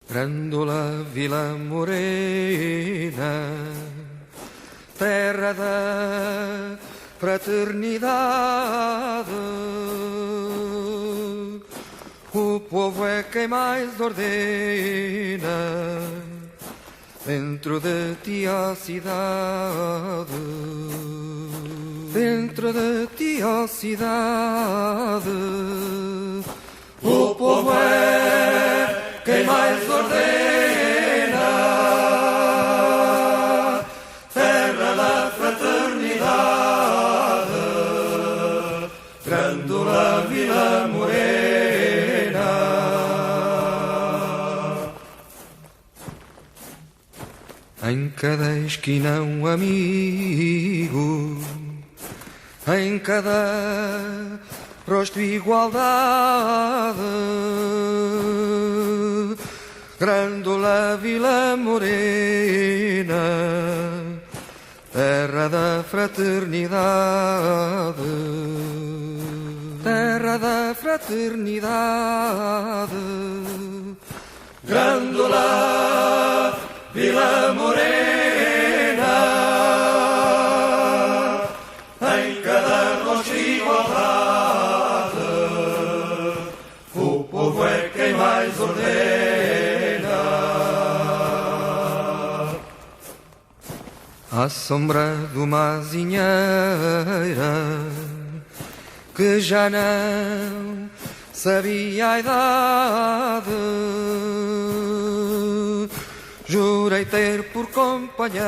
Grândola Vila Morena, terra da fraternidade, o povo é quem mais ordena, dentro de ti a cidade, dentro de ti a cidade, o povo é quem mais ordena, terra da fraternidade, Grândola Vila Morena. Em cada esquina um amigo, em cada rosto igualdade, Grândola Vila Morena, terra da fraternidade, terra da fraternidade, Grândola Vila Morena, em cada rosto igualdade, o povo é quem mais ordena. À sombra de uma azinheira que já não sabia a idade, jurei ter por companheira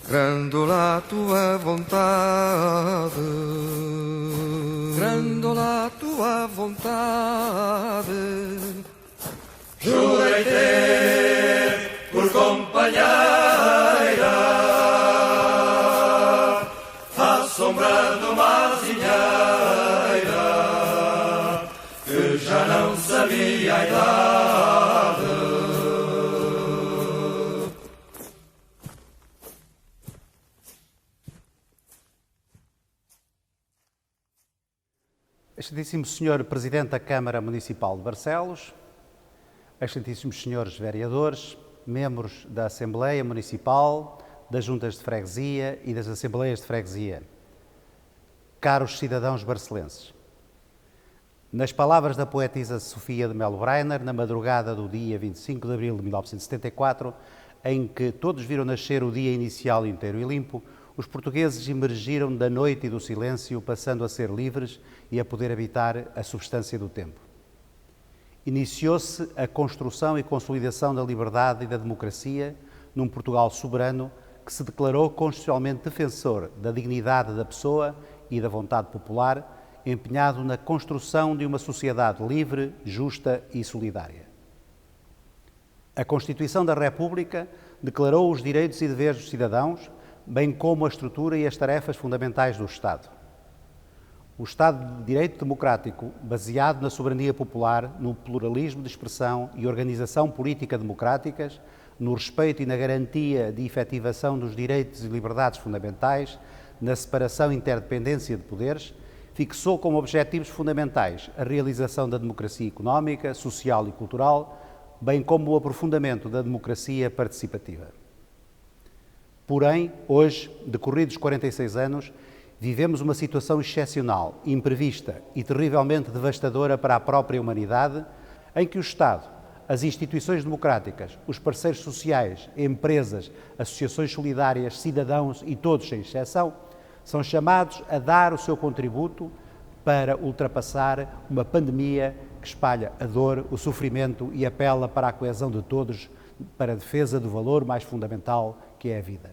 Grândola a tua vontade, Grândola a tua vontade, jurei ter por companheira à sombra de uma azinheira que já não sabia a idade. Excelentíssimo Senhor Presidente da Câmara Municipal de Barcelos, excelentíssimos senhores vereadores, membros da Assembleia Municipal, das Juntas de Freguesia e das Assembleias de Freguesia, caros cidadãos barcelenses. Nas palavras da poetisa Sofia de Melo Breiner, na madrugada do dia 25 de abril de 1974, em que todos viram nascer o dia inicial inteiro e limpo, os portugueses emergiram da noite e do silêncio, passando a ser livres e a poder habitar a substância do tempo. Iniciou-se a construção e consolidação da liberdade e da democracia num Portugal soberano que se declarou constitucionalmente defensor da dignidade da pessoa e da vontade popular, empenhado na construção de uma sociedade livre, justa e solidária. A Constituição da República declarou os direitos e deveres dos cidadãos, bem como a estrutura e as tarefas fundamentais do Estado. O Estado de Direito Democrático, baseado na soberania popular, no pluralismo de expressão e organização política democráticas, no respeito e na garantia de efetivação dos direitos e liberdades fundamentais, na separação e interdependência de poderes, fixou como objetivos fundamentais a realização da democracia económica, social e cultural, bem como o aprofundamento da democracia participativa. Porém, hoje, decorridos 46 anos, vivemos uma situação excepcional, imprevista e terrivelmente devastadora para a própria humanidade, em que o Estado, as instituições democráticas, os parceiros sociais, empresas, associações solidárias, cidadãos e todos sem exceção, são chamados a dar o seu contributo para ultrapassar uma pandemia que espalha a dor, o sofrimento e apela para a coesão de todos, para a defesa do valor mais fundamental que é a vida.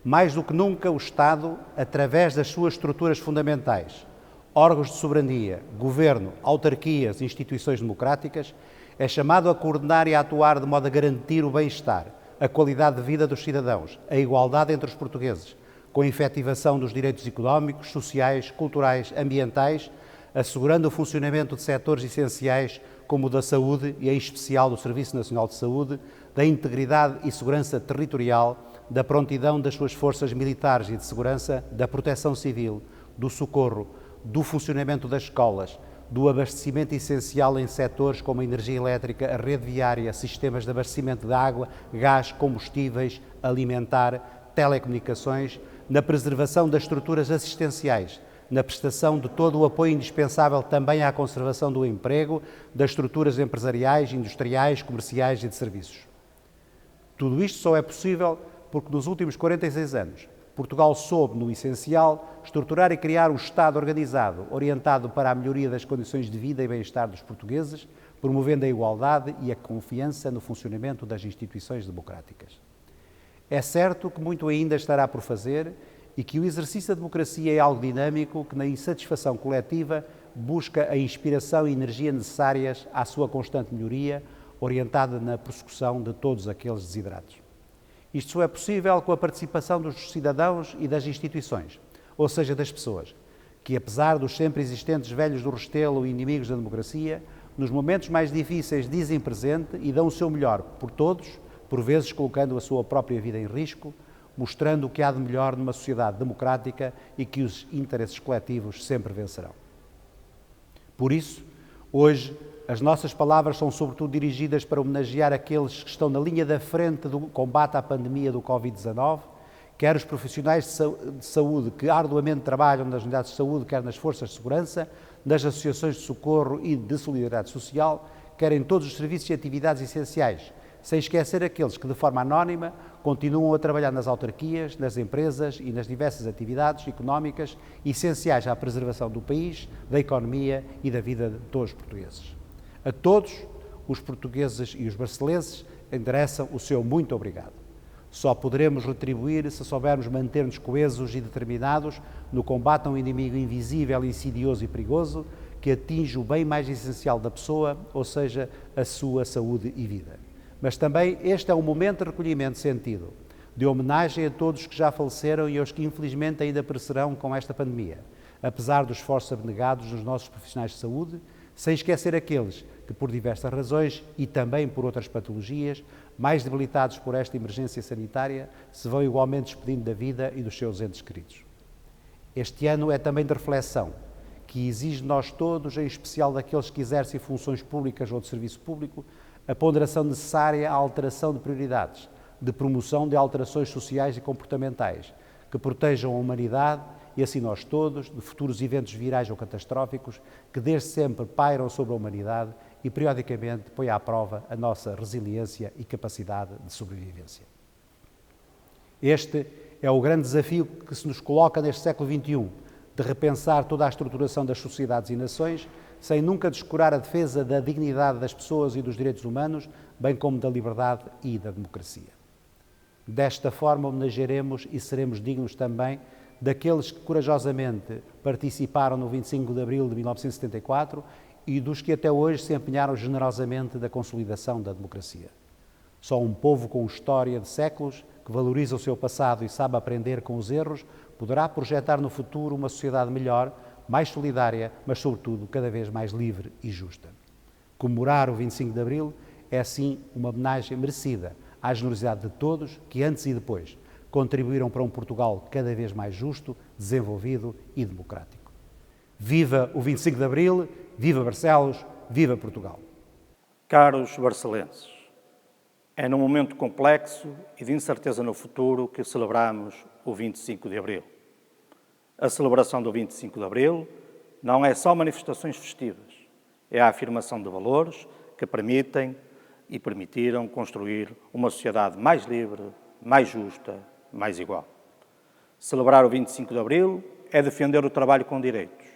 Mais do que nunca, o Estado, através das suas estruturas fundamentais, órgãos de soberania, governo, autarquias e instituições democráticas, é chamado a coordenar e a atuar de modo a garantir o bem-estar, a qualidade de vida dos cidadãos, a igualdade entre os portugueses, com a efetivação dos direitos económicos, sociais, culturais, ambientais, assegurando o funcionamento de setores essenciais como o da saúde e, em especial, do Serviço Nacional de Saúde, da integridade e segurança territorial, da prontidão das suas forças militares e de segurança, da proteção civil, do socorro, do funcionamento das escolas, do abastecimento essencial em setores como a energia elétrica, a rede viária, sistemas de abastecimento de água, gás, combustíveis, alimentar, telecomunicações, na preservação das estruturas assistenciais, na prestação de todo o apoio indispensável também à conservação do emprego, das estruturas empresariais, industriais, comerciais e de serviços. Tudo isto só é possível porque nos últimos 46 anos Portugal soube, no essencial, estruturar e criar um Estado organizado, orientado para a melhoria das condições de vida e bem-estar dos portugueses, promovendo a igualdade e a confiança no funcionamento das instituições democráticas. É certo que muito ainda estará por fazer e que o exercício da democracia é algo dinâmico que, na insatisfação coletiva, busca a inspiração e energia necessárias à sua constante melhoria, orientada na prossecução de todos aqueles desiderados. Isto só é possível com a participação dos cidadãos e das instituições, ou seja, das pessoas, que apesar dos sempre existentes velhos do Restelo e inimigos da democracia, nos momentos mais difíceis dizem presente e dão o seu melhor por todos, por vezes colocando a sua própria vida em risco, mostrando o que há de melhor numa sociedade democrática e que os interesses coletivos sempre vencerão. Por isso, hoje, as nossas palavras são sobretudo dirigidas para homenagear aqueles que estão na linha da frente do combate à pandemia do Covid-19, quer os profissionais de saúde que arduamente trabalham nas unidades de saúde, quer nas forças de segurança, nas associações de socorro e de solidariedade social, quer em todos os serviços e atividades essenciais, sem esquecer aqueles que, de forma anónima, continuam a trabalhar nas autarquias, nas empresas e nas diversas atividades económicas essenciais à preservação do país, da economia e da vida de todos os portugueses. A todos os portugueses e os barcelenses endereçam o seu muito obrigado. Só poderemos retribuir se soubermos manter-nos coesos e determinados no combate a um inimigo invisível, insidioso e perigoso que atinge o bem mais essencial da pessoa, ou seja, a sua saúde e vida. Mas também este é um momento de recolhimento sentido, de homenagem a todos que já faleceram e aos que infelizmente ainda perecerão com esta pandemia, apesar dos esforços abnegados dos nossos profissionais de saúde, sem esquecer aqueles que, por diversas razões e também por outras patologias, mais debilitados por esta emergência sanitária, se vão igualmente despedindo da vida e dos seus entes queridos. Este ano é também de reflexão, que exige de nós todos, em especial daqueles que exercem funções públicas ou de serviço público, a ponderação necessária à alteração de prioridades, de promoção de alterações sociais e comportamentais, que protejam a humanidade e assim nós todos, de futuros eventos virais ou catastróficos que desde sempre pairam sobre a humanidade e periodicamente põem à prova a nossa resiliência e capacidade de sobrevivência. Este é o grande desafio que se nos coloca neste século XXI, de repensar toda a estruturação das sociedades e nações, sem nunca descurar a defesa da dignidade das pessoas e dos direitos humanos, bem como da liberdade e da democracia. Desta forma, homenagearemos e seremos dignos também daqueles que corajosamente participaram no 25 de abril de 1974 e dos que até hoje se empenharam generosamente da consolidação da democracia. Só um povo com história de séculos, que valoriza o seu passado e sabe aprender com os erros, poderá projetar no futuro uma sociedade melhor, mais solidária, mas sobretudo cada vez mais livre e justa. Comemorar o 25 de abril é assim uma homenagem merecida à generosidade de todos que antes e depois contribuíram para um Portugal cada vez mais justo, desenvolvido e democrático. Viva o 25 de Abril, viva Barcelos, viva Portugal. Caros barcelenses, é num momento complexo e de incerteza no futuro que celebramos o 25 de Abril. A celebração do 25 de Abril não é só manifestações festivas, é a afirmação de valores que permitem e permitiram construir uma sociedade mais livre, mais justa, mais igual. Celebrar o 25 de Abril é defender o trabalho com direitos,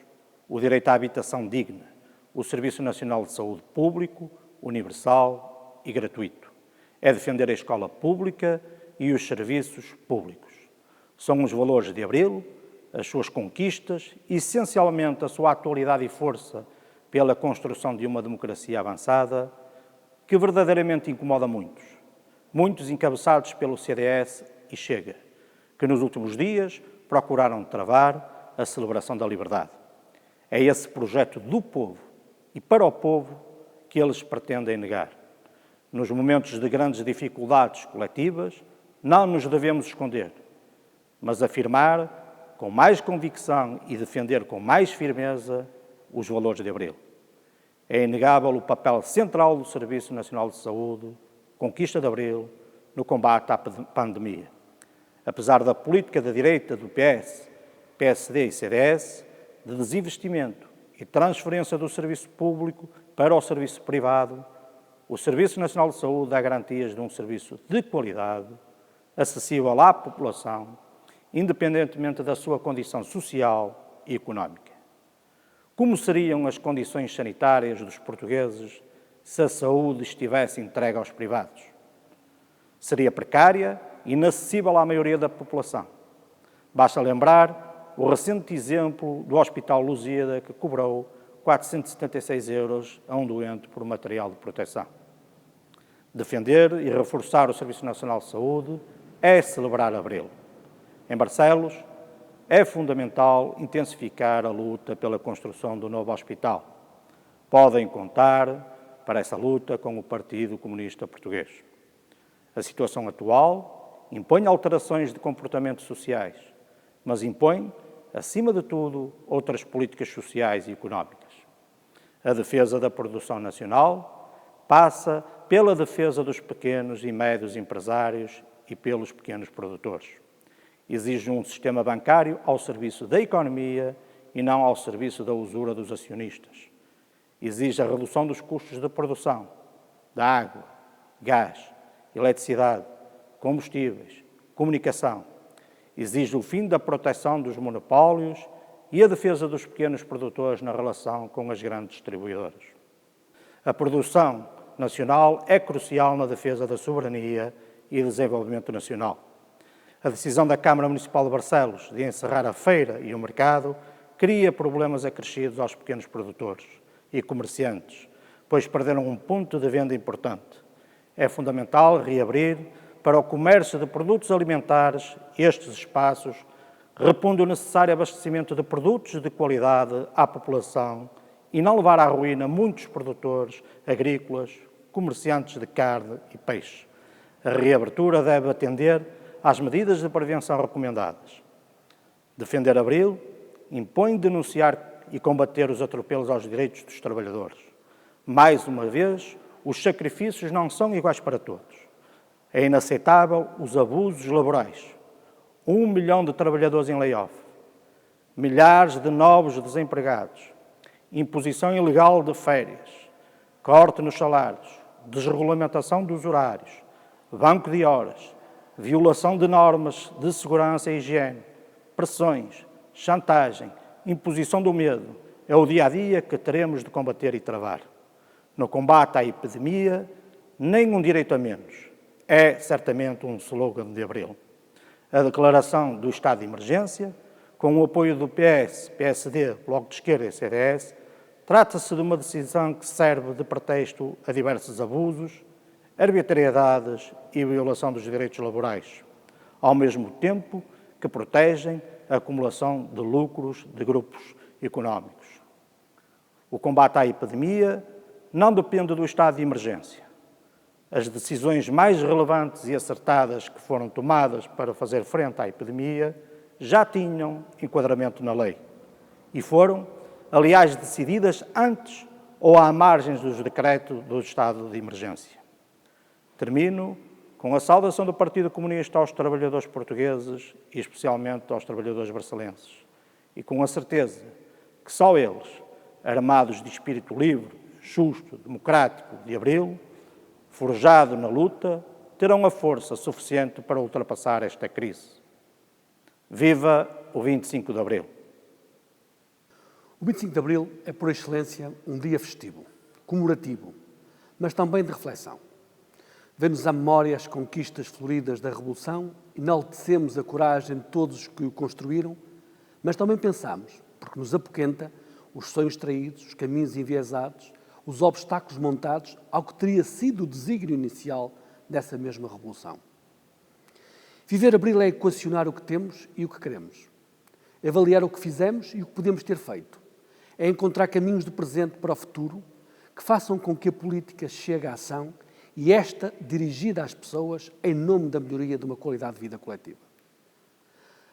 o direito à habitação digna, o Serviço Nacional de Saúde público, universal e gratuito. É defender a escola pública e os serviços públicos. São os valores de Abril, as suas conquistas, essencialmente a sua atualidade e força pela construção de uma democracia avançada, que verdadeiramente incomoda muitos encabeçados pelo CDS e Chega, que nos últimos dias procuraram travar a celebração da liberdade. É esse projeto do povo e para o povo que eles pretendem negar. Nos momentos de grandes dificuldades coletivas, não nos devemos esconder, mas afirmar com mais convicção e defender com mais firmeza os valores de Abril. É inegável o papel central do Serviço Nacional de Saúde, conquista de Abril, no combate à pandemia. Apesar da política da direita do PS, PSD e CDS, de desinvestimento e transferência do serviço público para o serviço privado, o Serviço Nacional de Saúde dá garantias de um serviço de qualidade, acessível à população, independentemente da sua condição social e económica. Como seriam as condições sanitárias dos portugueses se a saúde estivesse entregue aos privados? Seria precária e inacessível à maioria da população. Basta lembrar o recente exemplo do Hospital Lusíada, que cobrou 476 euros a um doente por material de proteção. Defender e reforçar o Serviço Nacional de Saúde é celebrar Abril. Em Barcelos, é fundamental intensificar a luta pela construção do novo hospital. Podem contar para essa luta com o Partido Comunista Português. A situação atual impõe alterações de comportamentos sociais, mas impõe, acima de tudo, outras políticas sociais e económicas. A defesa da produção nacional passa pela defesa dos pequenos e médios empresários e pelos pequenos produtores. Exige um sistema bancário ao serviço da economia e não ao serviço da usura dos acionistas. Exige a redução dos custos de produção, da água, gás, eletricidade, combustíveis, comunicação. Exige o fim da proteção dos monopólios e a defesa dos pequenos produtores na relação com as grandes distribuidoras. A produção nacional é crucial na defesa da soberania e desenvolvimento nacional. A decisão da Câmara Municipal de Barcelos de encerrar a feira e o mercado cria problemas acrescidos aos pequenos produtores e comerciantes, pois perderam um ponto de venda importante. É fundamental reabrir para o comércio de produtos alimentares estes espaços, repondo o necessário abastecimento de produtos de qualidade à população e não levar à ruína muitos produtores agrícolas, comerciantes de carne e peixe. A reabertura deve atender às medidas de prevenção recomendadas. Defender Abril impõe denunciar e combater os atropelos aos direitos dos trabalhadores. Mais uma vez, os sacrifícios não são iguais para todos. É inaceitável os abusos laborais. 1 milhão de trabalhadores em layoff, milhares de novos desempregados, imposição ilegal de férias, corte nos salários, desregulamentação dos horários, banco de horas, violação de normas de segurança e higiene, pressões, chantagem, imposição do medo. É o dia-a-dia que teremos de combater e travar. No combate à epidemia, nem um direito a menos. É certamente um slogan de Abril. A declaração do estado de emergência, com o apoio do PS, PSD, Bloco de Esquerda e CDS, trata-se de uma decisão que serve de pretexto a diversos abusos, arbitrariedades e violação dos direitos laborais, ao mesmo tempo que protegem a acumulação de lucros de grupos económicos. O combate à epidemia não depende do estado de emergência. As decisões mais relevantes e acertadas que foram tomadas para fazer frente à epidemia já tinham enquadramento na lei e foram, aliás, decididas antes ou à margem dos decretos do estado de emergência. Termino com a saudação do Partido Comunista aos trabalhadores portugueses e especialmente aos trabalhadores barcelenses e com a certeza que só eles, armados de espírito livre, justo, democrático de Abril, forjado na luta, terão a força suficiente para ultrapassar esta crise. Viva o 25 de Abril! O 25 de Abril é, por excelência, um dia festivo, comemorativo, mas também de reflexão. Vem-nos à memória as conquistas floridas da Revolução, enaltecemos a coragem de todos os que o construíram, mas também pensamos, porque nos apoquenta, os sonhos traídos, os caminhos enviesados, os obstáculos montados ao que teria sido o desígnio inicial dessa mesma Revolução. Viver Abril é equacionar o que temos e o que queremos. É avaliar o que fizemos e o que podemos ter feito. É encontrar caminhos do presente para o futuro que façam com que a política chegue à ação e esta dirigida às pessoas em nome da melhoria de uma qualidade de vida coletiva.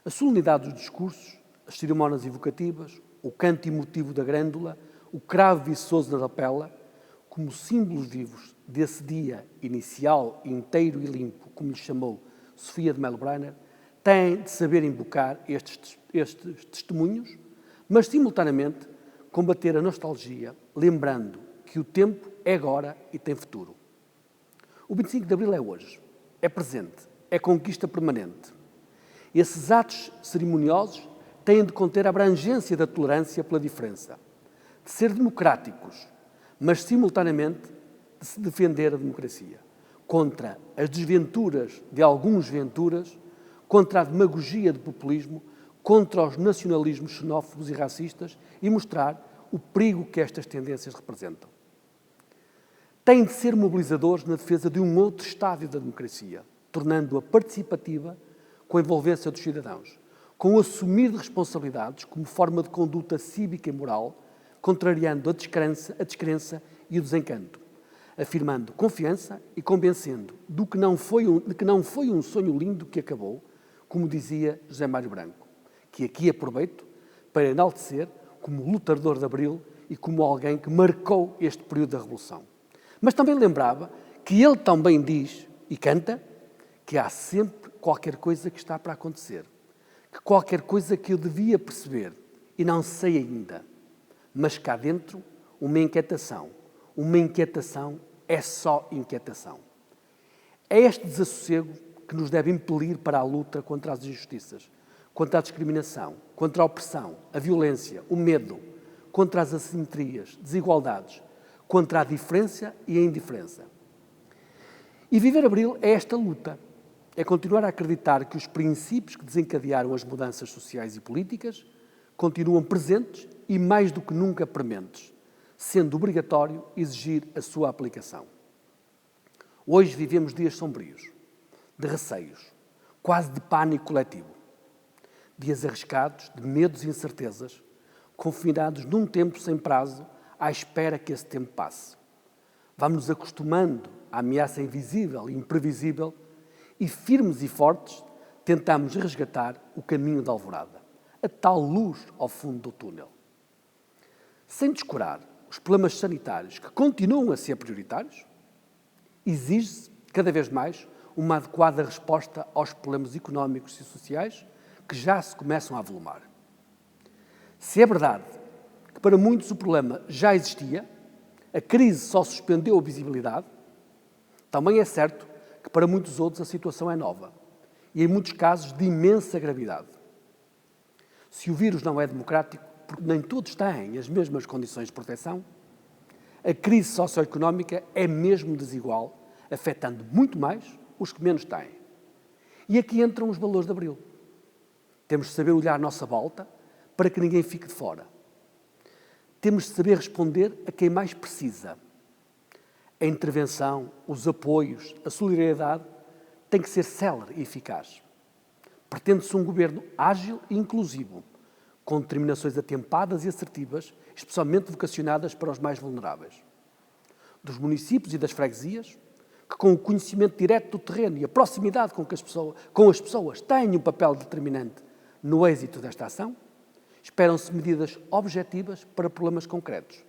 A solenidade dos discursos, as cerimónias evocativas, o canto emotivo da grândula, o cravo viçoso na lapela, como símbolos vivos desse dia inicial, inteiro e limpo, como lhe chamou Sofia de Melo Brainer, têm de saber invocar estes testemunhos, mas simultaneamente combater a nostalgia, lembrando que o tempo é agora e tem futuro. O 25 de Abril é hoje, é presente, é conquista permanente. Esses atos cerimoniosos têm de conter a abrangência da tolerância pela diferença, de ser democráticos, mas simultaneamente de se defender a democracia, contra as desventuras de alguns venturas, contra a demagogia do populismo, contra os nacionalismos xenófobos e racistas e mostrar o perigo que estas tendências representam. Têm de ser mobilizadores na defesa de um outro estádio da democracia, tornando-a participativa com a envolvência dos cidadãos, com o assumir de responsabilidades como forma de conduta cívica e moral, contrariando a descrença e o desencanto, afirmando confiança e convencendo de que não foi um sonho lindo que acabou, como dizia José Mário Branco, que aqui aproveito para enaltecer como lutador de Abril e como alguém que marcou este período da Revolução. Mas também lembrava que ele também diz e canta que há sempre qualquer coisa que está para acontecer, que qualquer coisa que eu devia perceber e não sei ainda, mas cá dentro uma inquietação é só inquietação. É este desassossego que nos deve impelir para a luta contra as injustiças, contra a discriminação, contra a opressão, a violência, o medo, contra as assimetrias, desigualdades, contra a diferença e a indiferença. E viver Abril é esta luta, é continuar a acreditar que os princípios que desencadearam as mudanças sociais e políticas continuam presentes e mais do que nunca prementes, sendo obrigatório exigir a sua aplicação. Hoje vivemos dias sombrios, de receios, quase de pânico coletivo. Dias arriscados, de medos e incertezas, confinados num tempo sem prazo, à espera que esse tempo passe. Vamos-nos acostumando à ameaça invisível e imprevisível e, firmes e fortes, tentamos resgatar o caminho da alvorada, a tal luz ao fundo do túnel. Sem descurar os problemas sanitários que continuam a ser prioritários, exige-se, cada vez mais, uma adequada resposta aos problemas económicos e sociais que já se começam a avolumar. Se é verdade que para muitos o problema já existia, a crise só suspendeu a visibilidade, também é certo que para muitos outros a situação é nova e, em muitos casos, de imensa gravidade. Se o vírus não é democrático, porque nem todos têm as mesmas condições de proteção, a crise socioeconómica é mesmo desigual, afetando muito mais os que menos têm. E aqui entram os valores de Abril. Temos de saber olhar à nossa volta para que ninguém fique de fora. Temos de saber responder a quem mais precisa. A intervenção, os apoios, a solidariedade têm que ser célere e eficaz. Pretende-se um governo ágil e inclusivo, com determinações atempadas e assertivas, especialmente vocacionadas para os mais vulneráveis. Dos municípios e das freguesias, que com o conhecimento direto do terreno e a proximidade com as pessoas têm um papel determinante no êxito desta ação, esperam-se medidas objetivas para problemas concretos,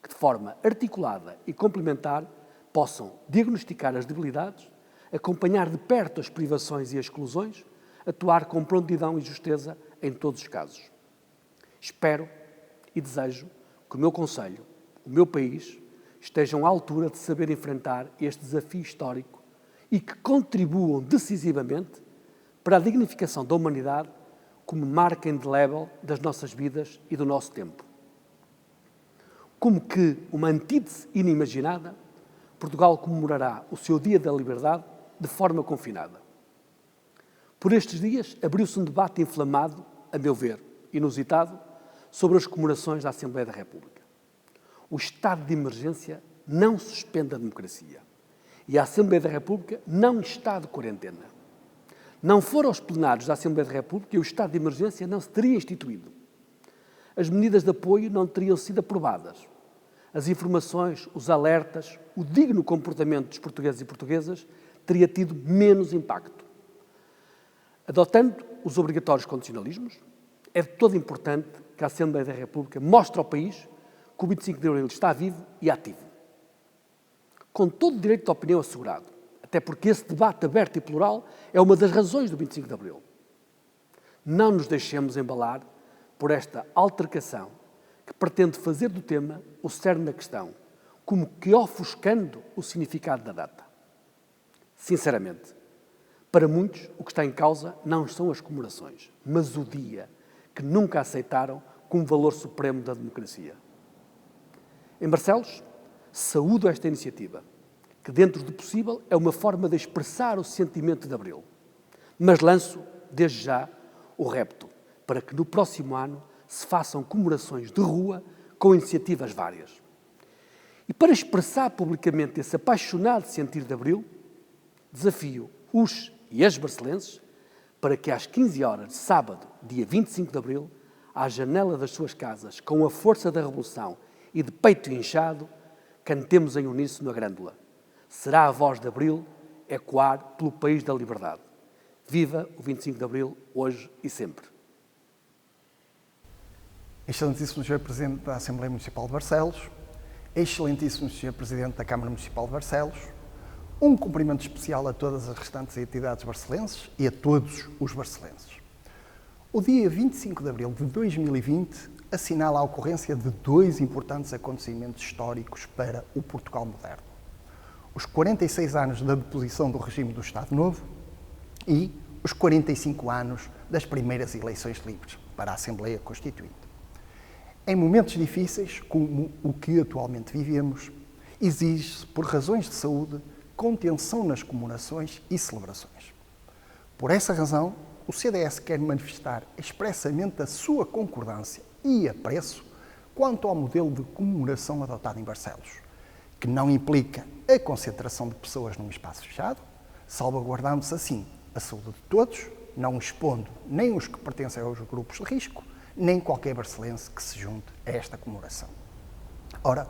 que de forma articulada e complementar possam diagnosticar as debilidades, acompanhar de perto as privações e exclusões, atuar com prontidão e justeza em todos os casos. Espero e desejo que o meu concelho, o meu país, estejam à altura de saber enfrentar este desafio histórico e que contribuam decisivamente para a dignificação da humanidade como marca indelével das nossas vidas e do nosso tempo. Como que, uma antítese inimaginada, Portugal comemorará o seu Dia da Liberdade de forma confinada. Por estes dias, abriu-se um debate inflamado, a meu ver, inusitado, sobre as comemorações da Assembleia da República. O estado de emergência não suspende a democracia e a Assembleia da República não está de quarentena. Não foram os plenários da Assembleia da República e o estado de emergência não se teria instituído. As medidas de apoio não teriam sido aprovadas. As informações, os alertas, o digno comportamento dos portugueses e portuguesas teria tido menos impacto. Adotando os obrigatórios condicionalismos, É de todo importante que a Assembleia da República mostre ao país que o 25 de Abril está vivo e ativo. Com todo o direito de opinião assegurado, até porque esse debate aberto e plural é uma das razões do 25 de Abril. Não nos deixemos embalar por esta altercação que pretende fazer do tema o cerne da questão, como que ofuscando o significado da data. Sinceramente, para muitos o que está em causa não são as comemorações, mas o dia que nunca aceitaram como valor supremo da democracia. Em Barcelos, saúdo esta iniciativa, que dentro do possível é uma forma de expressar o sentimento de Abril, mas lanço, desde já, o repto para que no próximo ano se façam comemorações de rua com iniciativas várias. E para expressar publicamente esse apaixonado sentir de Abril, desafio os e as barcelenses para que às 15 horas de sábado, dia 25 de Abril, à janela das suas casas, com a força da Revolução e de peito inchado, cantemos em uníssono a grândola. Será a voz de Abril ecoar pelo país da liberdade. Viva o 25 de Abril, hoje e sempre. Excelentíssimo Sr. Presidente da Assembleia Municipal de Barcelos, Excelentíssimo Sr. Presidente da Câmara Municipal de Barcelos, um cumprimento especial a todas as restantes entidades barcelenses e a todos os barcelenses. O dia 25 de Abril de 2020 assinala a ocorrência de dois importantes acontecimentos históricos para o Portugal moderno. Os 46 anos da deposição do regime do Estado Novo e os 45 anos das primeiras eleições livres para a Assembleia Constituinte. Em momentos difíceis, como o que atualmente vivemos, exige-se, por razões de saúde, contenção nas comemorações e celebrações. Por essa razão, o CDS quer manifestar expressamente a sua concordância e apreço quanto ao modelo de comemoração adotado em Barcelos, que não implica a concentração de pessoas num espaço fechado, salvaguardando-se assim a saúde de todos, não expondo nem os que pertencem aos grupos de risco, nem qualquer barcelense que se junte a esta comemoração. Ora,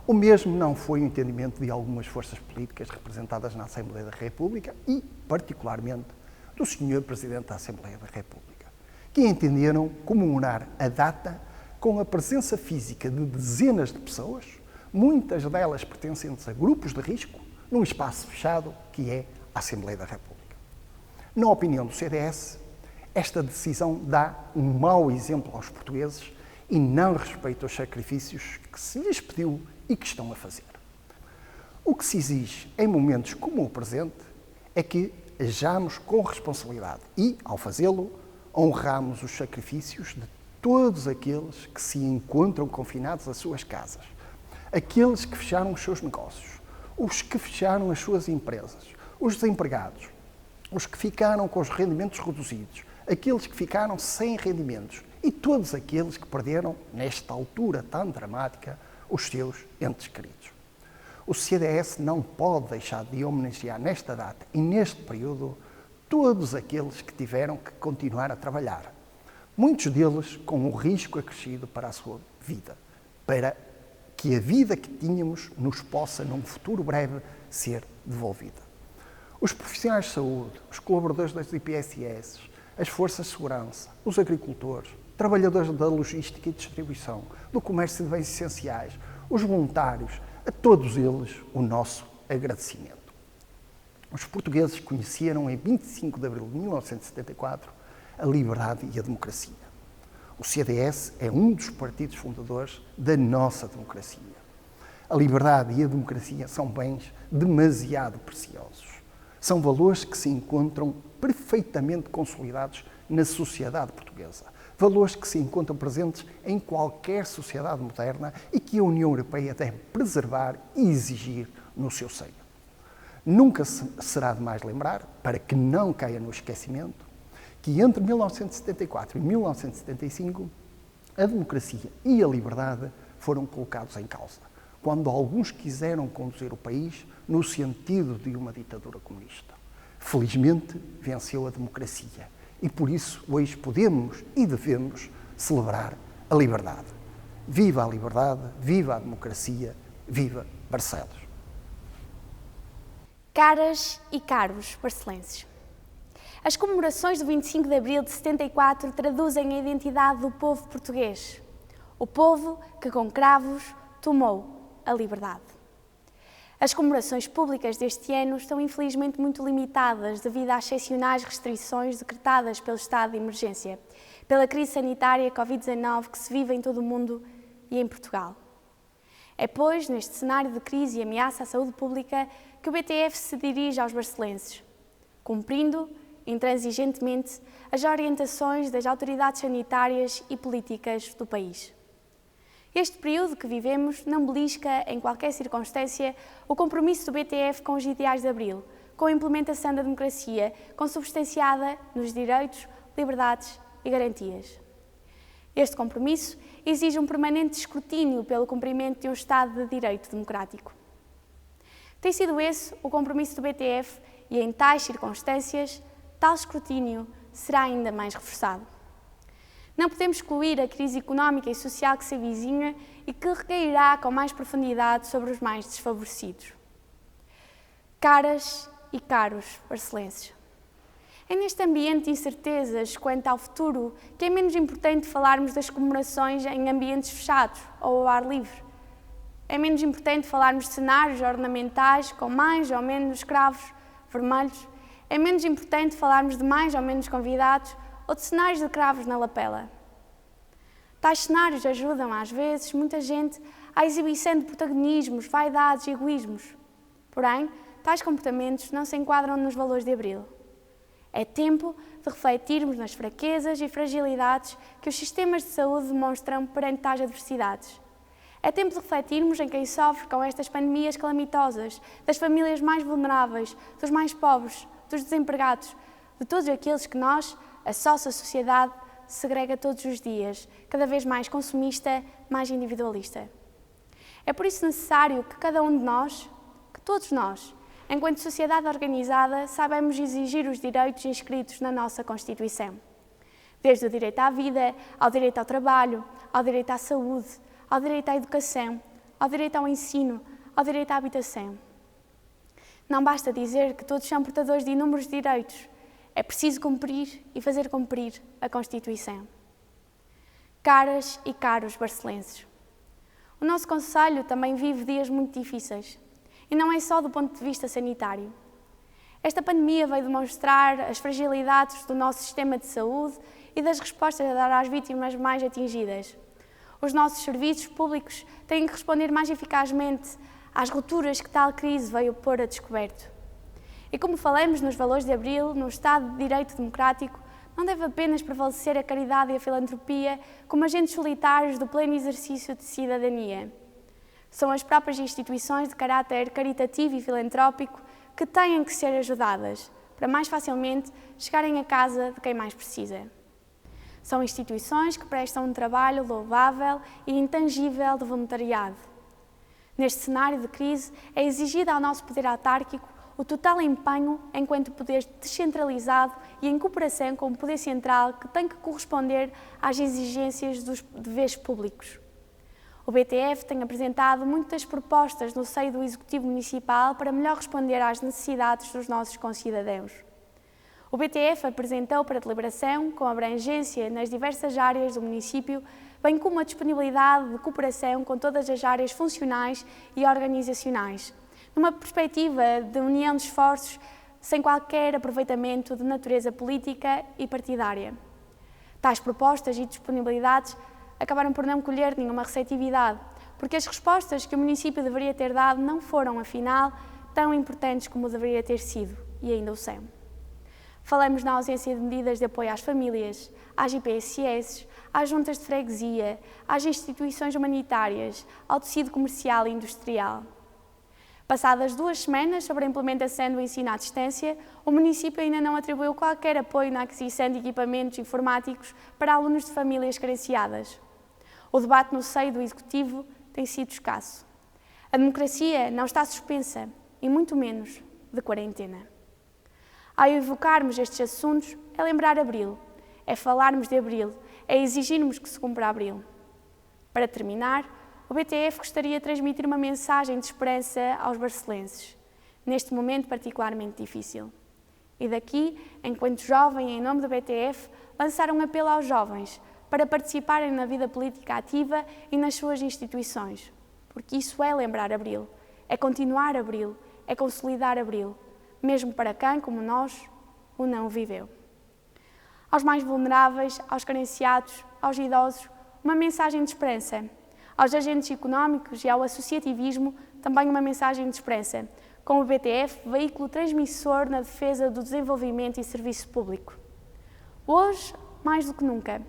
o mesmo não foi o entendimento de algumas forças políticas representadas na Assembleia da República e, particularmente, do Sr. Presidente da Assembleia da República, que entenderam comemorar a data com a presença física de dezenas de pessoas, muitas delas pertencentes a grupos de risco, num espaço fechado que é a Assembleia da República. Na opinião do CDS, esta decisão dá um mau exemplo aos portugueses e não respeita os sacrifícios que se lhes pediu e que estão a fazer. O que se exige em momentos como o presente é que ajamos com responsabilidade e, ao fazê-lo, honramos os sacrifícios de todos aqueles que se encontram confinados às suas casas, aqueles que fecharam os seus negócios, os que fecharam as suas empresas, os desempregados, os que ficaram com os rendimentos reduzidos, aqueles que ficaram sem rendimentos e todos aqueles que perderam, nesta altura tão dramática, os seus entes queridos. O CDS não pode deixar de homenagear nesta data e neste período todos aqueles que tiveram que continuar a trabalhar, muitos deles com um risco acrescido para a sua vida, para que a vida que tínhamos nos possa, num futuro breve, ser devolvida. Os profissionais de saúde, os colaboradores das IPSS, as forças de segurança, os agricultores, trabalhadores da logística e distribuição, do comércio de bens essenciais, os voluntários, a todos eles o nosso agradecimento. Os portugueses conheceram em 25 de abril de 1974 a liberdade e a democracia. O CDS é um dos partidos fundadores da nossa democracia. A liberdade e a democracia são bens demasiado preciosos. São valores que se encontram perfeitamente consolidados na sociedade portuguesa. Valores que se encontram presentes em qualquer sociedade moderna e que a União Europeia deve preservar e exigir no seu seio. Nunca será demais lembrar, para que não caia no esquecimento, que entre 1974 e 1975 a democracia e a liberdade foram colocados em causa, quando alguns quiseram conduzir o país no sentido de uma ditadura comunista. Felizmente, venceu a democracia e, por isso, hoje podemos e devemos celebrar a liberdade. Viva a liberdade, viva a democracia, viva Barcelos! Caras e caros barcelenses, As comemorações do 25 de Abril de 74 traduzem a identidade do povo português. O povo que, com cravos, tomou a liberdade. As comemorações públicas deste ano estão infelizmente muito limitadas devido às excepcionais restrições decretadas pelo estado de emergência, pela crise sanitária Covid-19 que se vive em todo o mundo e em Portugal. É, pois, neste cenário de crise e ameaça à saúde pública que o BTF se dirige aos barcelenses, cumprindo intransigentemente as orientações das autoridades sanitárias e políticas do país. Este período que vivemos não belisca, em qualquer circunstância, o compromisso do BTF com os ideais de Abril, com a implementação da democracia, consubstanciada nos direitos, liberdades e garantias. Este compromisso exige um permanente escrutínio pelo cumprimento de um Estado de Direito democrático. Tem sido esse o compromisso do BTF e, em tais circunstâncias, tal escrutínio será ainda mais reforçado. Não podemos excluir a crise económica e social que se avizinha e que recairá com mais profundidade sobre os mais desfavorecidos. Caras e caros barcelenses, é neste ambiente de incertezas quanto ao futuro que é menos importante falarmos das comemorações em ambientes fechados ou ao ar livre. É menos importante falarmos de cenários ornamentais com mais ou menos cravos vermelhos. É menos importante falarmos de mais ou menos convidados ou de cenários de cravos na lapela. Tais cenários ajudam, às vezes, muita gente à exibição de protagonismos, vaidades e egoísmos. Porém, tais comportamentos não se enquadram nos valores de Abril. É tempo de refletirmos nas fraquezas e fragilidades que os sistemas de saúde demonstram perante tais adversidades. É tempo de refletirmos em quem sofre com estas pandemias calamitosas, das famílias mais vulneráveis, dos mais pobres, dos desempregados, de todos aqueles que nós, a nossa sociedade, segrega todos os dias, cada vez mais consumista, mais individualista. É por isso necessário que cada um de nós, que todos nós, enquanto sociedade organizada, saibamos exigir os direitos inscritos na nossa Constituição. Desde o direito à vida, ao direito ao trabalho, ao direito à saúde, ao direito à educação, ao direito ao ensino, ao direito à habitação. Não basta dizer que todos são portadores de inúmeros direitos. É preciso cumprir e fazer cumprir a Constituição. Caras e caros barcelenses, o nosso concelho também vive dias muito difíceis. E não é só do ponto de vista sanitário. Esta pandemia veio demonstrar as fragilidades do nosso sistema de saúde e das respostas a dar às vítimas mais atingidas. Os nossos serviços públicos têm que responder mais eficazmente às rupturas que tal crise veio pôr a descoberto. E como falamos nos valores de Abril, num Estado de Direito democrático, não deve apenas prevalecer a caridade e a filantropia como agentes solitários do pleno exercício de cidadania. São as próprias instituições de caráter caritativo e filantrópico que têm que ser ajudadas para mais facilmente chegarem à casa de quem mais precisa. São instituições que prestam um trabalho louvável e intangível de voluntariado. Neste cenário de crise, é exigido ao nosso poder autárquico o total empenho enquanto poder descentralizado e em cooperação com o poder central que tem que corresponder às exigências dos deveres públicos. O BTF tem apresentado muitas propostas no seio do Executivo Municipal para melhor responder às necessidades dos nossos concidadãos. O BTF apresentou para deliberação, com abrangência nas diversas áreas do município, bem como a disponibilidade de cooperação com todas as áreas funcionais e organizacionais, numa perspectiva de união de esforços sem qualquer aproveitamento de natureza política e partidária. Tais propostas e disponibilidades acabaram por não colher nenhuma receptividade, porque as respostas que o município deveria ter dado não foram, afinal, tão importantes como deveria ter sido, e ainda o são. Falamos na ausência de medidas de apoio às famílias, às IPSS, às juntas de freguesia, às instituições humanitárias, ao tecido comercial e industrial. Passadas 2 semanas sobre a implementação do ensino à distância, o município ainda não atribuiu qualquer apoio na aquisição de equipamentos informáticos para alunos de famílias carenciadas. O debate no seio do Executivo tem sido escasso. A democracia não está suspensa, e muito menos de quarentena. Ao evocarmos estes assuntos, é lembrar Abril, é falarmos de Abril, é exigirmos que se cumpra Abril. Para terminar, o BTF gostaria de transmitir uma mensagem de esperança aos barcelenses, neste momento particularmente difícil. E daqui, enquanto jovem, em nome do BTF, lançar um apelo aos jovens para participarem na vida política ativa e nas suas instituições. Porque isso é lembrar Abril, é continuar Abril, é consolidar Abril, mesmo para quem, como nós, o não viveu. Aos mais vulneráveis, aos carenciados, aos idosos, uma mensagem de esperança. Aos agentes económicos e ao associativismo, também uma mensagem de esperança, com o BTF, veículo transmissor na defesa do desenvolvimento e serviço público. Hoje, mais do que nunca,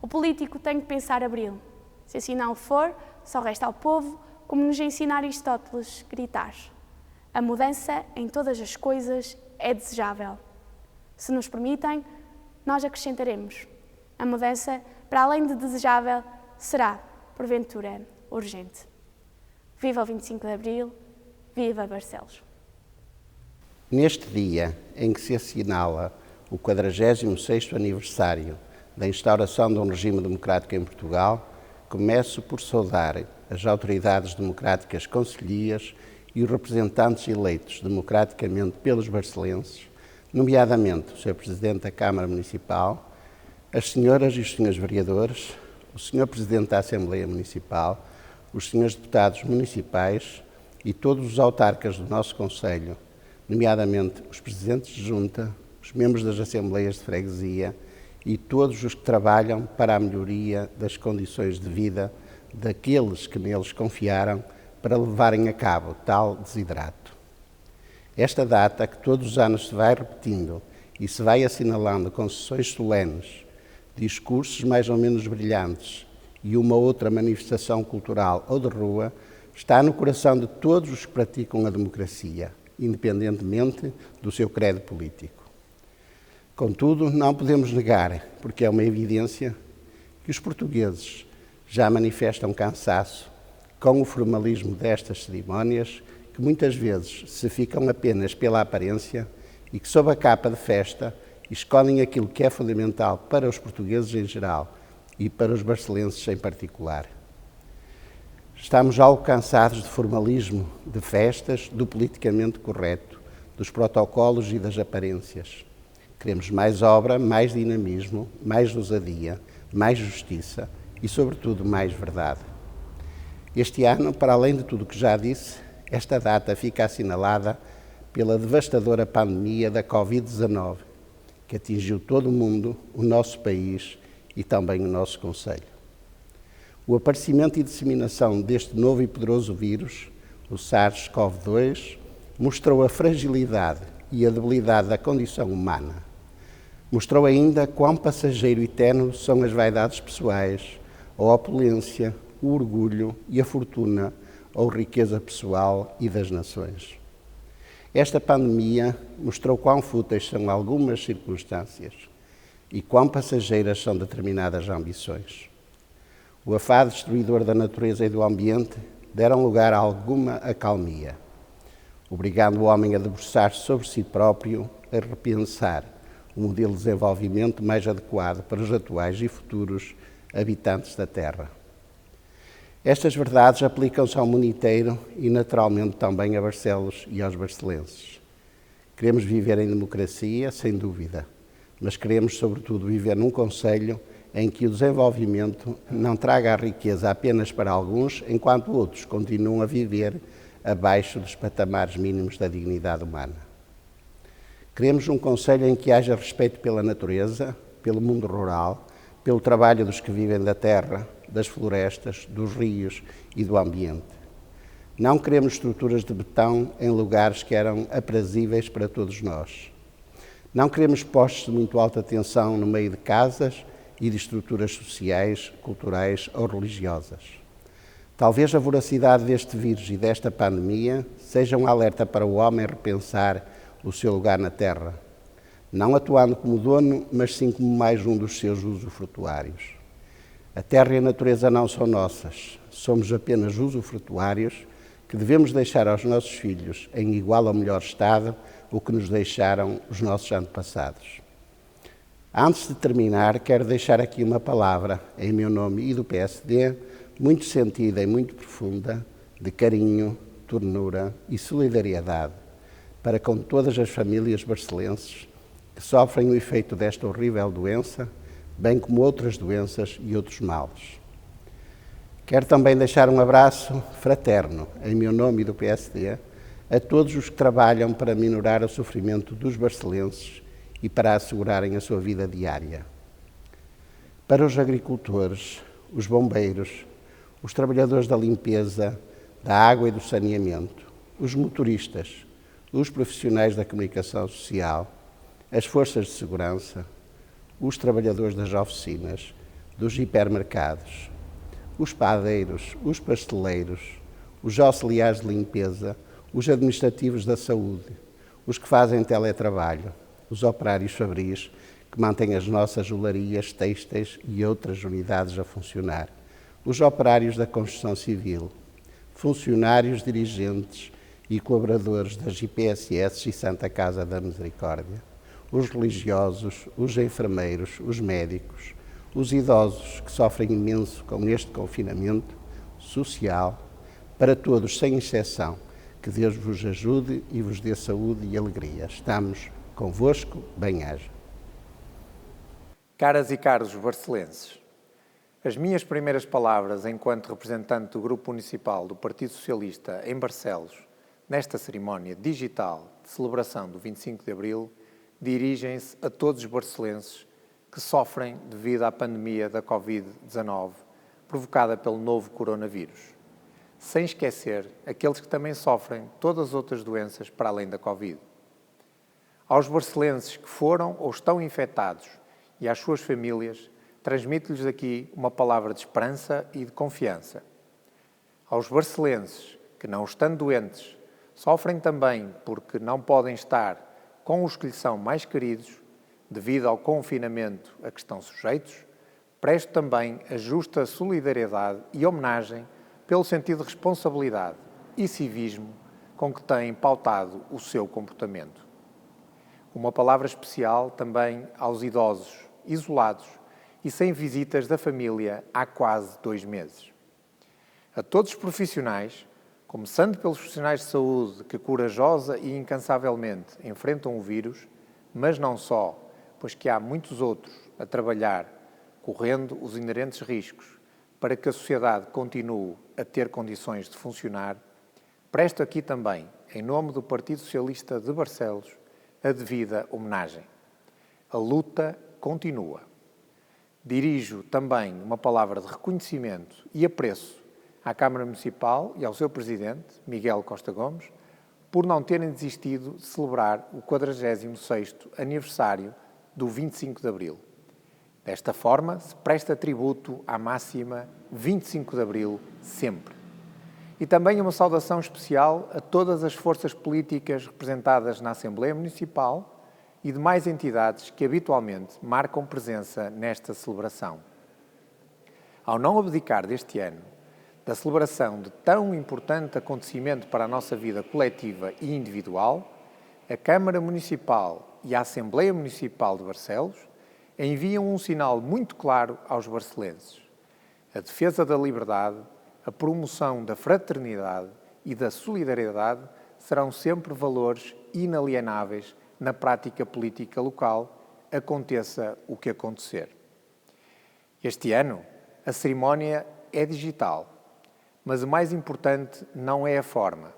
o político tem que pensar Abril. Se assim não for, só resta ao povo, como nos ensina Aristóteles, gritar: a mudança em todas as coisas é desejável. Se nos permitem, nós acrescentaremos: a mudança, para além de desejável, será, porventura, urgente. Viva o 25 de Abril, viva Barcelos! Neste dia em que se assinala o 46º aniversário da instauração de um regime democrático em Portugal, começo por saudar as autoridades democráticas concelhias e os representantes eleitos democraticamente pelos barcelenses, nomeadamente o Sr. Presidente da Câmara Municipal, as senhoras e os senhores vereadores, o Sr. Presidente da Assembleia Municipal, os senhores deputados municipais e todos os autarcas do nosso concelho, nomeadamente os presidentes de junta, os membros das assembleias de freguesia e todos os que trabalham para a melhoria das condições de vida daqueles que neles confiaram para levarem a cabo tal desidrato. Esta data, que todos os anos se vai repetindo e se vai assinalando com sessões solenes, discursos mais ou menos brilhantes e uma outra manifestação cultural ou de rua, está no coração de todos os que praticam a democracia, independentemente do seu credo político. Contudo, não podemos negar, porque é uma evidência, que os portugueses já manifestam cansaço com o formalismo destas cerimónias, que muitas vezes se ficam apenas pela aparência e que, sob a capa de festa, escolhem aquilo que é fundamental para os portugueses em geral e para os barcelenses em particular. Estamos algo cansados de formalismo, de festas, do politicamente correto, dos protocolos e das aparências. Queremos mais obra, mais dinamismo, mais ousadia, mais justiça e, sobretudo, mais verdade. Este ano, para além de tudo o que já disse, esta data fica assinalada pela devastadora pandemia da Covid-19, que atingiu todo o mundo, o nosso país e também o nosso concelho. O aparecimento e disseminação deste novo e poderoso vírus, o SARS-CoV-2, mostrou a fragilidade e a debilidade da condição humana. Mostrou ainda quão passageiro e ténue são as vaidades pessoais, a opulência, o orgulho e a fortuna ou riqueza pessoal e das nações. Esta pandemia mostrou quão fúteis são algumas circunstâncias e quão passageiras são determinadas ambições. O afado destruidor da natureza e do ambiente deram lugar a alguma acalmia, obrigando o homem a debruçar-se sobre si próprio, a repensar o modelo de desenvolvimento mais adequado para os atuais e futuros habitantes da Terra. Estas verdades aplicam-se ao mundo inteiro e, naturalmente, também a Barcelos e aos barcelenses. Queremos viver em democracia, sem dúvida, mas queremos, sobretudo, viver num concelho em que o desenvolvimento não traga a riqueza apenas para alguns, enquanto outros continuam a viver abaixo dos patamares mínimos da dignidade humana. Queremos um concelho em que haja respeito pela natureza, pelo mundo rural, pelo trabalho dos que vivem da terra, das florestas, dos rios e do ambiente. Não queremos estruturas de betão em lugares que eram aprazíveis para todos nós. Não queremos postos de muito alta tensão no meio de casas e de estruturas sociais, culturais ou religiosas. Talvez a voracidade deste vírus e desta pandemia seja um alerta para o homem repensar o seu lugar na Terra, não atuando como dono, mas sim como mais um dos seus usufrutuários. A Terra e a natureza não são nossas, somos apenas usufrutuários que devemos deixar aos nossos filhos em igual ou melhor estado o que nos deixaram os nossos antepassados. Antes de terminar, quero deixar aqui uma palavra, em meu nome e do PSD, muito sentida e muito profunda, de carinho, ternura e solidariedade para com todas as famílias barcelenses que sofrem o efeito desta horrível doença, bem como outras doenças e outros males. Quero também deixar um abraço fraterno, em meu nome e do PSD, a todos os que trabalham para minorar o sofrimento dos barcelenses e para assegurarem a sua vida diária. Para os agricultores, os bombeiros, os trabalhadores da limpeza, da água e do saneamento, os motoristas, os profissionais da comunicação social, as forças de segurança, os trabalhadores das oficinas, dos hipermercados, os padeiros, os pasteleiros, os auxiliares de limpeza, os administrativos da saúde, os que fazem teletrabalho, os operários fabris que mantêm as nossas olarias, têxteis e outras unidades a funcionar, os operários da construção civil, funcionários, dirigentes e colaboradores das IPSS e Santa Casa da Misericórdia, os religiosos, os enfermeiros, os médicos, os idosos que sofrem imenso com este confinamento social, para todos, sem exceção, que Deus vos ajude e vos dê saúde e alegria. Estamos convosco, bem-aja. Caras e caros barcelenses, as minhas primeiras palavras enquanto representante do Grupo Municipal do Partido Socialista em Barcelos, nesta cerimónia digital de celebração do 25 de Abril, dirigem-se a todos os barcelenses que sofrem devido à pandemia da Covid-19 provocada pelo novo coronavírus, sem esquecer aqueles que também sofrem todas as outras doenças para além da Covid. Aos barcelenses que foram ou estão infectados e às suas famílias, transmito-lhes aqui uma palavra de esperança e de confiança. Aos barcelenses que, não estando doentes, sofrem também porque não podem estar com os que lhes são mais queridos, devido ao confinamento a que estão sujeitos, presto também a justa solidariedade e homenagem pelo sentido de responsabilidade e civismo com que têm pautado o seu comportamento. Uma palavra especial também aos idosos, isolados e sem visitas da família há quase 2 meses. A todos os profissionais, começando pelos profissionais de saúde que corajosa e incansavelmente enfrentam o vírus, mas não só, pois que há muitos outros a trabalhar, correndo os inerentes riscos, para que a sociedade continue a ter condições de funcionar, presto aqui também, em nome do Partido Socialista de Barcelos, a devida homenagem. A luta continua. Dirijo também uma palavra de reconhecimento e apreço à Câmara Municipal e ao seu Presidente, Miguel Costa Gomes, por não terem desistido de celebrar o 46º aniversário do 25 de Abril. Desta forma, se presta tributo à máxima 25 de Abril, sempre. E também uma saudação especial a todas as forças políticas representadas na Assembleia Municipal e demais entidades que habitualmente marcam presença nesta celebração. Ao não abdicar deste ano da celebração de tão importante acontecimento para a nossa vida coletiva e individual, a Câmara Municipal e a Assembleia Municipal de Barcelos enviam um sinal muito claro aos barcelenses. A defesa da liberdade, a promoção da fraternidade e da solidariedade serão sempre valores inalienáveis na prática política local, aconteça o que acontecer. Este ano, a cerimónia é digital, mas o mais importante não é a forma.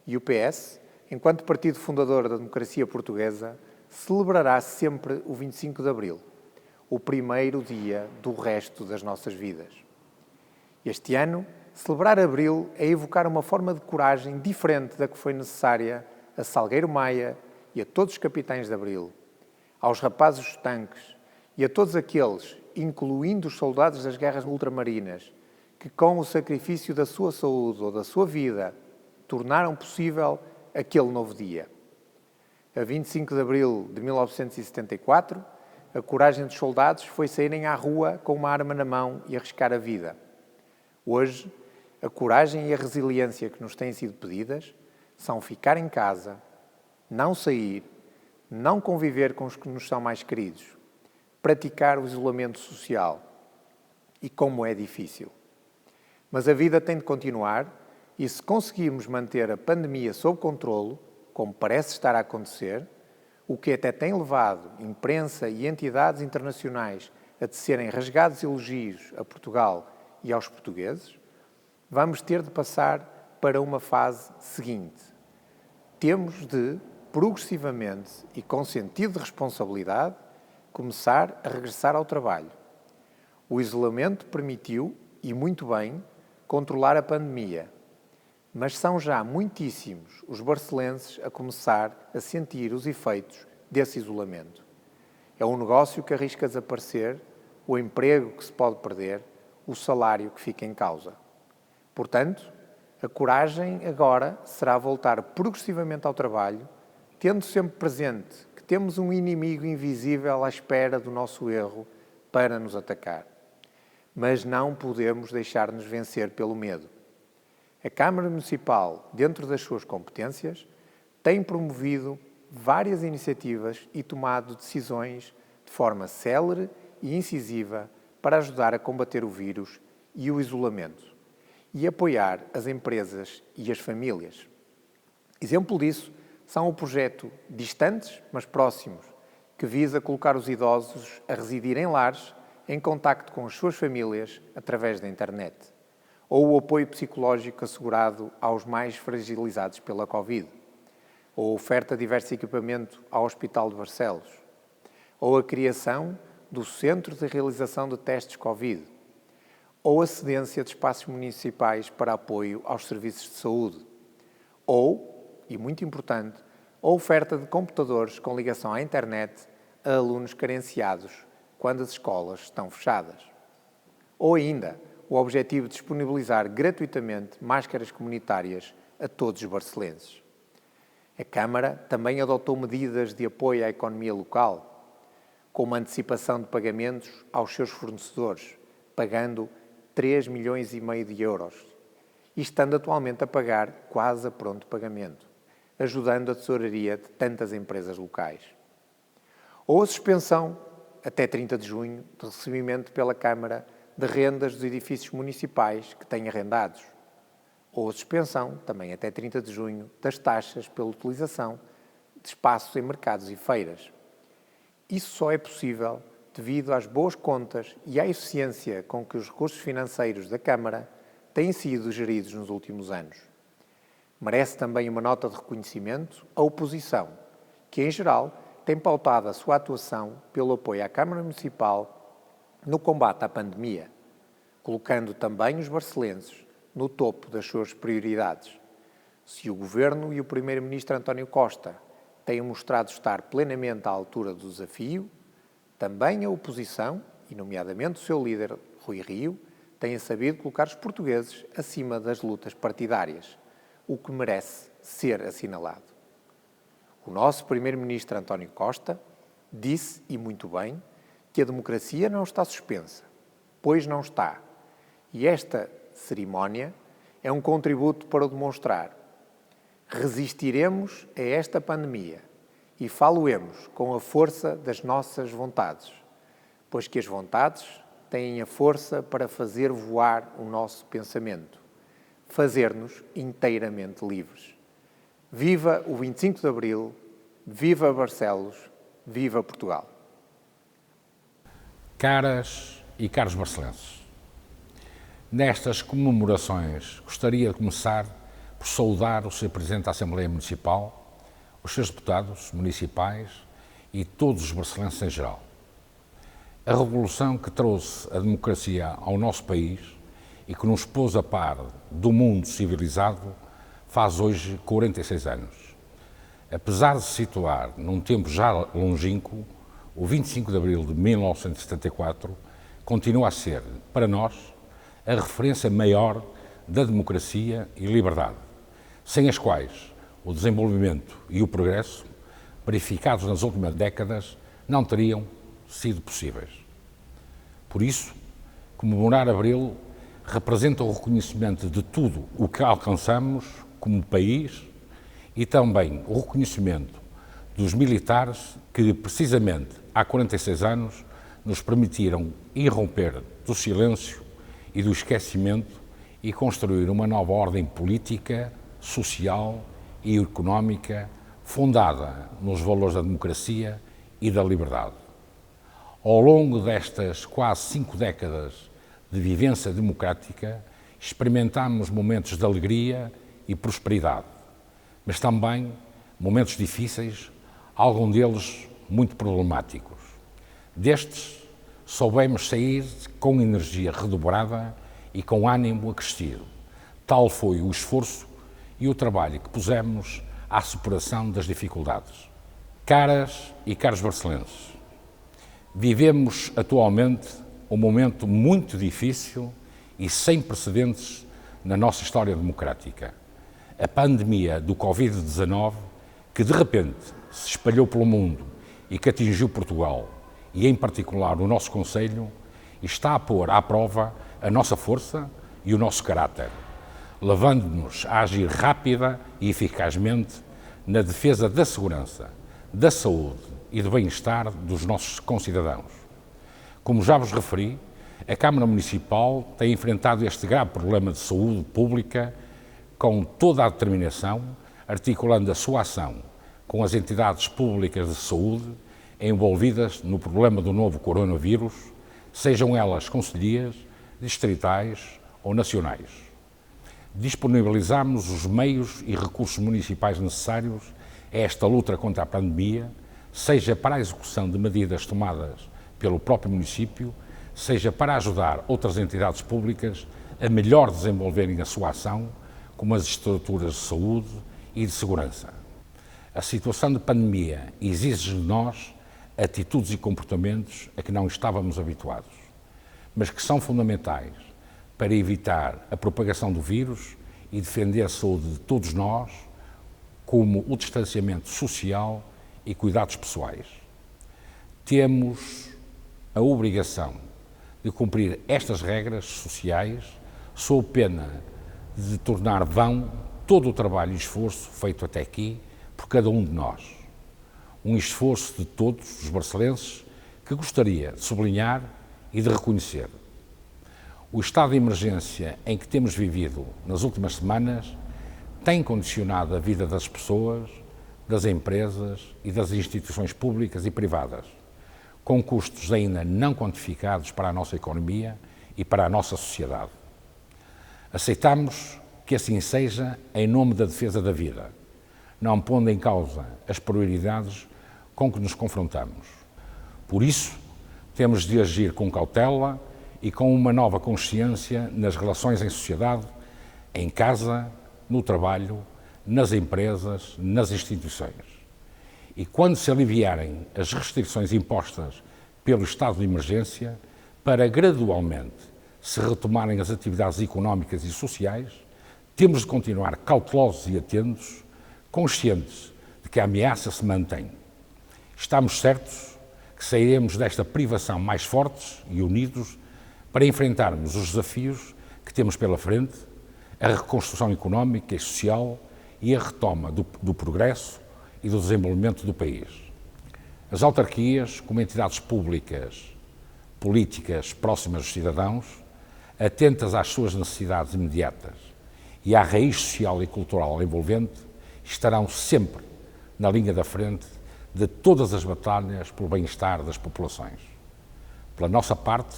E o PS, enquanto partido fundador da democracia portuguesa, celebrará sempre o 25 de Abril, o primeiro dia do resto das nossas vidas. Este ano, celebrar Abril é evocar uma forma de coragem diferente da que foi necessária a Salgueiro Maia e a todos os capitães de Abril, aos rapazes dos tanques e a todos aqueles, incluindo os soldados das guerras ultramarinas, que com o sacrifício da sua saúde ou da sua vida tornaram possível aquele novo dia. A 25 de Abril de 1974, a coragem dos soldados foi saírem à rua com uma arma na mão e arriscar a vida. Hoje, a coragem e a resiliência que nos têm sido pedidas são ficar em casa, não sair, não conviver com os que nos são mais queridos, praticar o isolamento social. E como é difícil. Mas a vida tem de continuar e se conseguirmos manter a pandemia sob controlo, como parece estar a acontecer, o que até tem levado imprensa e entidades internacionais a tecerem rasgados elogios a Portugal e aos portugueses, vamos ter de passar para uma fase seguinte. Temos de, progressivamente e com sentido de responsabilidade, começar a regressar ao trabalho. O isolamento permitiu, e muito bem, controlar a pandemia, mas são já muitíssimos os barcelenses a começar a sentir os efeitos desse isolamento. É um negócio que arrisca desaparecer, o emprego que se pode perder, o salário que fica em causa. Portanto, a coragem agora será voltar progressivamente ao trabalho, tendo sempre presente que temos um inimigo invisível à espera do nosso erro para nos atacar. Mas não podemos deixar-nos vencer pelo medo. A Câmara Municipal, dentro das suas competências, tem promovido várias iniciativas e tomado decisões de forma célere e incisiva para ajudar a combater o vírus e o isolamento e apoiar as empresas e as famílias. Exemplo disso são o projeto Distantes, mas Próximos, que visa colocar os idosos a residir em lares em contacto com as suas famílias através da internet, ou o apoio psicológico assegurado aos mais fragilizados pela Covid, ou a oferta de diverso equipamento ao Hospital de Barcelos, ou a criação do Centro de Realização de Testes Covid, ou a cedência de espaços municipais para apoio aos serviços de saúde, ou, e muito importante, a oferta de computadores com ligação à internet a alunos carenciados quando as escolas estão fechadas. Ou ainda, o objetivo de disponibilizar gratuitamente máscaras comunitárias a todos os barcelenses. A Câmara também adotou medidas de apoio à economia local, como a antecipação de pagamentos aos seus fornecedores, pagando 3,5 milhões de euros, e estando atualmente a pagar quase a pronto pagamento, ajudando a tesouraria de tantas empresas locais. Ou a suspensão, até 30 de junho, de recebimento pela Câmara de rendas dos edifícios municipais que têm arrendados, ou a suspensão, também até 30 de junho, das taxas pela utilização de espaços em mercados e feiras. Isso só é possível devido às boas contas e à eficiência com que os recursos financeiros da Câmara têm sido geridos nos últimos anos. Merece também uma nota de reconhecimento a oposição, que, em geral, tem pautado a sua atuação pelo apoio à Câmara Municipal no combate à pandemia, colocando também os barcelenses no topo das suas prioridades. Se o Governo e o Primeiro-Ministro António Costa têm mostrado estar plenamente à altura do desafio, também a oposição, e nomeadamente o seu líder, Rui Rio, têm sabido colocar os portugueses acima das lutas partidárias, o que merece ser assinalado. O nosso Primeiro-Ministro António Costa disse, e muito bem, que a democracia não está suspensa, pois não está. E esta cerimónia é um contributo para o demonstrar. Resistiremos a esta pandemia e falo-emos com a força das nossas vontades, pois que as vontades têm a força para fazer voar o nosso pensamento, fazer-nos inteiramente livres. Viva o 25 de Abril, viva Barcelos, viva Portugal. Caras e caros barcelenses, nestas comemorações gostaria de começar por saudar o Sr. Presidente da Assembleia Municipal, os seus deputados municipais e todos os barcelenses em geral. A revolução que trouxe a democracia ao nosso país e que nos pôs a par do mundo civilizado faz hoje 46 anos. Apesar de se situar num tempo já longínquo, o 25 de Abril de 1974 continua a ser, para nós, a referência maior da democracia e liberdade, sem as quais o desenvolvimento e o progresso, verificados nas últimas décadas, não teriam sido possíveis. Por isso, comemorar Abril representa o reconhecimento de tudo o que alcançamos como país e também o reconhecimento dos militares que, precisamente há 46 anos, nos permitiram irromper do silêncio e do esquecimento e construir uma nova ordem política, social e económica fundada nos valores da democracia e da liberdade. Ao longo destas quase 5 décadas de vivência democrática, experimentámos momentos de alegria e prosperidade, mas também momentos difíceis, alguns deles muito problemáticos. Destes, soubemos sair com energia redobrada e com ânimo acrescido. Tal foi o esforço e o trabalho que pusemos à superação das dificuldades. Caras e caros barcelenses, vivemos atualmente um momento muito difícil e sem precedentes na nossa história democrática. A pandemia do Covid-19, que de repente se espalhou pelo mundo e que atingiu Portugal, e em particular o nosso Conselho, está a pôr à prova a nossa força e o nosso caráter, levando-nos a agir rápida e eficazmente na defesa da segurança, da saúde e do bem-estar dos nossos concidadãos. Como já vos referi, a Câmara Municipal tem enfrentado este grave problema de saúde pública com toda a determinação, articulando a sua ação com as entidades públicas de saúde envolvidas no problema do novo coronavírus, sejam elas concelhias, distritais ou nacionais. Disponibilizamos os meios e recursos municipais necessários a esta luta contra a pandemia, seja para a execução de medidas tomadas pelo próprio município, seja para ajudar outras entidades públicas a melhor desenvolverem a sua ação, como as estruturas de saúde e de segurança. A situação de pandemia exige de nós atitudes e comportamentos a que não estávamos habituados, mas que são fundamentais para evitar a propagação do vírus e defender a saúde de todos nós, como o distanciamento social e cuidados pessoais. Temos a obrigação de cumprir estas regras sociais, sob pena de tornar vão todo o trabalho e esforço feito até aqui por cada um de nós. Um esforço de todos os barcelenses que gostaria de sublinhar e de reconhecer. O estado de emergência em que temos vivido nas últimas semanas tem condicionado a vida das pessoas, das empresas e das instituições públicas e privadas, com custos ainda não quantificados para a nossa economia e para a nossa sociedade. Aceitamos que assim seja em nome da defesa da vida, não pondo em causa as prioridades com que nos confrontamos. Por isso, temos de agir com cautela e com uma nova consciência nas relações em sociedade, em casa, no trabalho, nas empresas, nas instituições. E quando se aliviarem as restrições impostas pelo estado de emergência, para gradualmente se retomarem as atividades económicas e sociais, temos de continuar cautelosos e atentos, conscientes de que a ameaça se mantém. Estamos certos que sairemos desta privação mais fortes e unidos para enfrentarmos os desafios que temos pela frente, a reconstrução económica e social e a retoma do progresso e do desenvolvimento do país. As autarquias, como entidades públicas, políticas próximas dos cidadãos, atentas às suas necessidades imediatas e à raiz social e cultural envolvente, estarão sempre na linha da frente de todas as batalhas pelo bem-estar das populações. Pela nossa parte,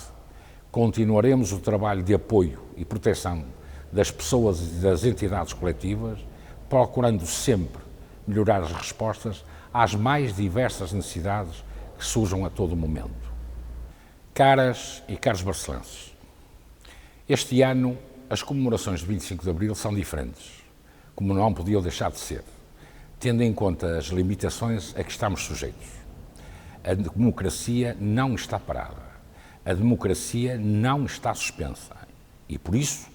continuaremos o trabalho de apoio e proteção das pessoas e das entidades coletivas, procurando sempre melhorar as respostas às mais diversas necessidades que surjam a todo momento. Caras e caros barcelenses, este ano as comemorações de 25 de Abril são diferentes, como não podiam deixar de ser, tendo em conta as limitações a que estamos sujeitos. A democracia não está parada, a democracia não está suspensa e, por isso,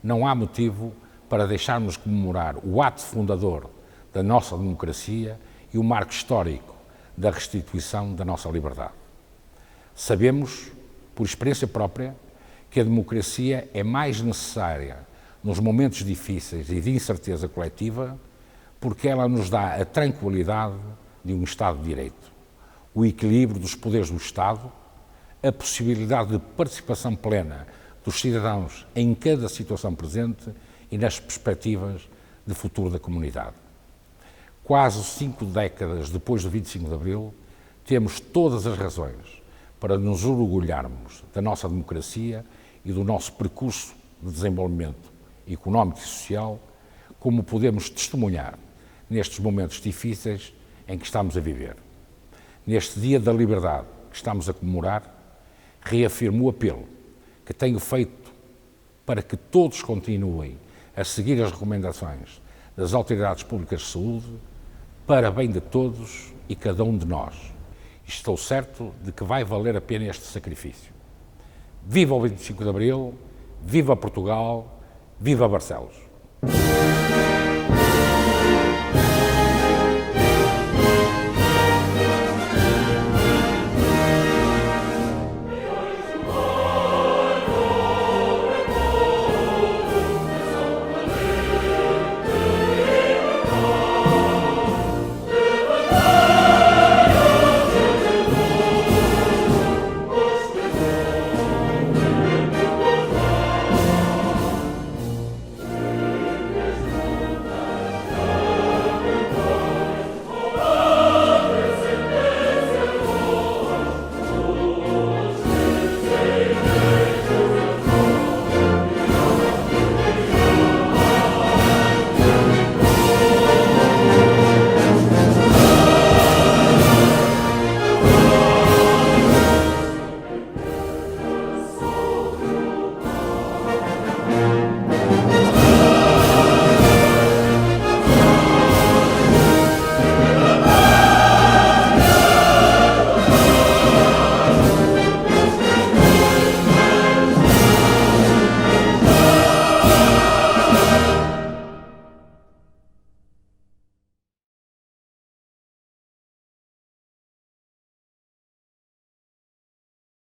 não há motivo para deixarmos de comemorar o ato fundador da nossa democracia e o marco histórico da restituição da nossa liberdade. Sabemos, por experiência própria, que a democracia é mais necessária nos momentos difíceis e de incerteza coletiva, porque ela nos dá a tranquilidade de um Estado de Direito, o equilíbrio dos poderes do Estado, a possibilidade de participação plena dos cidadãos em cada situação presente e nas perspectivas de futuro da comunidade. quase 5 décadas depois do 25 de Abril, temos todas as razões para nos orgulharmos da nossa democracia e do nosso percurso de desenvolvimento económico e social, como podemos testemunhar nestes momentos difíceis em que estamos a viver. Neste Dia da Liberdade que estamos a comemorar, reafirmo o apelo que tenho feito para que todos continuem a seguir as recomendações das autoridades públicas de saúde, para bem de todos e cada um de nós. Estou certo de que vai valer a pena este sacrifício. Viva o 25 de Abril, viva Portugal, viva Barcelos!